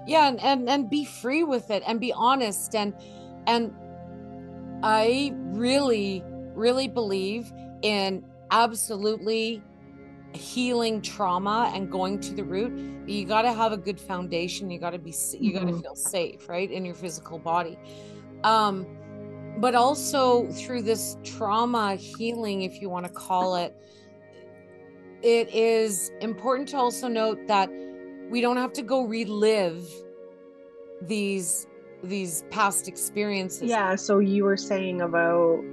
Yeah, and be free with it and be honest. And I really, really believe in absolutely healing trauma and going to the root. You got to have a good foundation. You got to you got to Mhm. feel safe, right, in your physical body. Um, but also through this trauma healing, if you want to call it, it is important to also note that we don't have to go relive these past experiences. Yeah, so you were saying about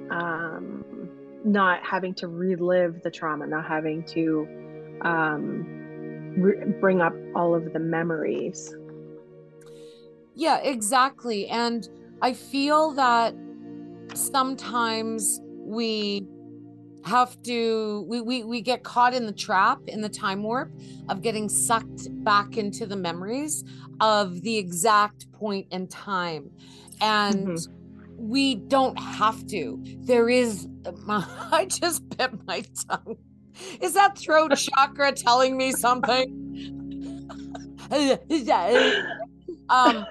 not having to relive the trauma, not having to bring up all of the memories. Yeah, exactly. And I feel that sometimes we have to we get caught in the trap, in the time warp of getting sucked back into the memories of the exact point in time. And Mhm. we don't have to. There is I just bit my tongue. Is that throat chakra telling me something? um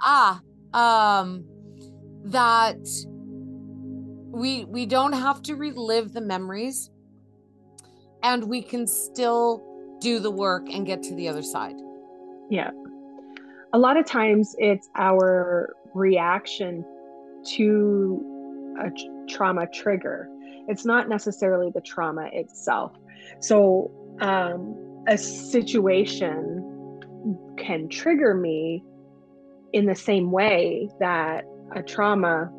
ah um that we don't have to relive the memories, and we can still do the work and get to the other side. Yeah. A lot of times it's our reaction to a trauma trigger. It's not necessarily the trauma itself. So, a situation can trigger me in the same way that a trauma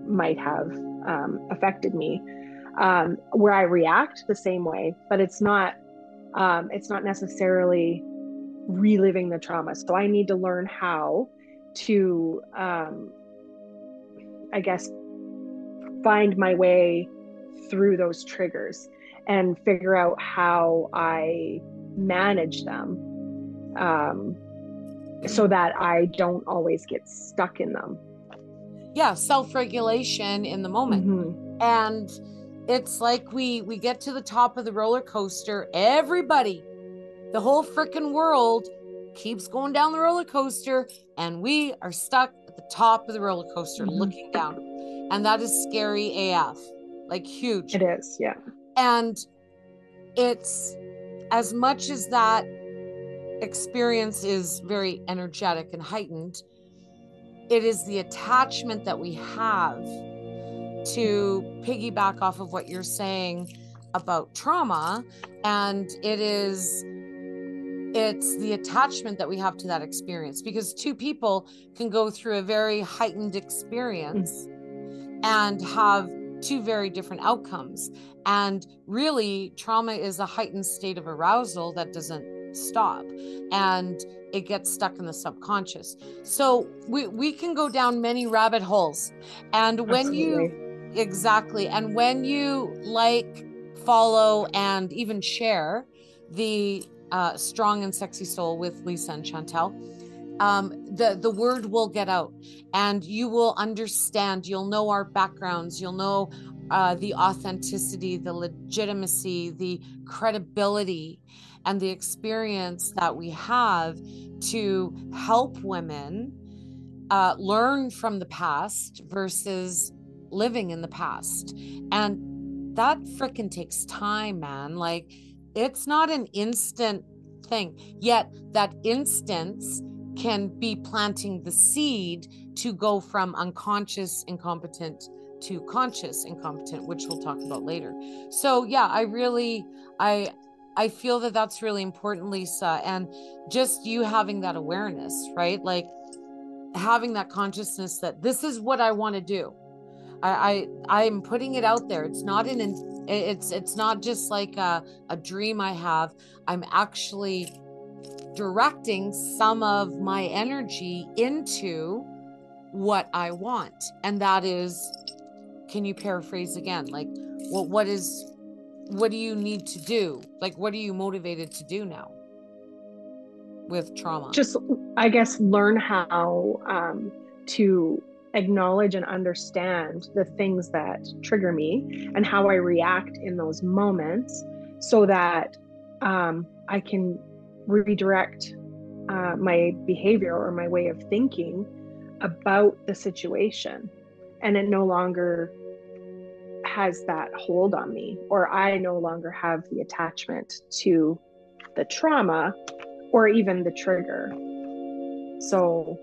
might have affected me, where I react the same way, but it's not necessarily reliving the trauma. So I need to learn how to, I guess, find my way through those triggers and figure out how I manage them, so that I don't always get stuck in them. Yeah, self-regulation in the moment. Mm-hmm. And it's like we get to the top of the roller coaster. Everybody, the whole freaking world keeps going down the roller coaster, and we are stuck at the top of the roller coaster Mm-hmm. looking down. And that is scary AF, like huge. It is, yeah. And it's, as much as that experience is very energetic and heightened, it is the attachment that we have, to piggyback off of what you're saying about trauma. And it's the attachment that we have to that experience, because two people can go through a very heightened experience and have two very different outcomes. And really, trauma is a heightened state of arousal that doesn't stop, and it gets stuck in the subconscious. So we can go down many rabbit holes. And when Absolutely. you, exactly, and when you like, follow, and even share the Strong and Sexy Soul with Lisa and Chantal, the word will get out, and you will understand. You'll know our backgrounds. You'll know the authenticity, the legitimacy, the credibility, and the experience that we have to help women learn from the past versus living in the past. And that frickin' takes time, man. Like, it's not an instant thing, yet that instance can be planting the seed to go from unconscious incompetent to conscious incompetent, which we'll talk about later. So yeah, I feel that that's really important, Lisa. And just you having that awareness, right? Like, having that consciousness that this is what I want to do. I'm putting it out there. It's not it's not just like a dream I have. I'm actually directing some of my energy into what I want. And that is, can you paraphrase again? Like, what do you need to do? Like, what are you motivated to do now with trauma? Just, I guess, learn how to acknowledge and understand the things that trigger me and how I react in those moments, so that I can redirect my behavior or my way of thinking about the situation. And it no longer has that hold on me, or I no longer have the attachment to the trauma or even the trigger. So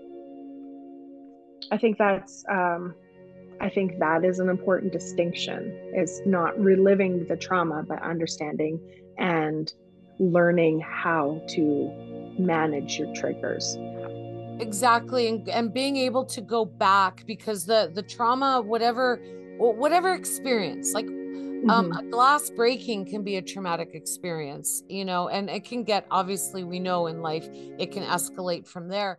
I think I think that is an important distinction, is not reliving the trauma, but understanding and learning how to manage your triggers. Exactly. And being able to go back, because the trauma, whatever experience, like Mm-hmm. a glass breaking can be a traumatic experience, and it can get, obviously we know in life it can escalate from there.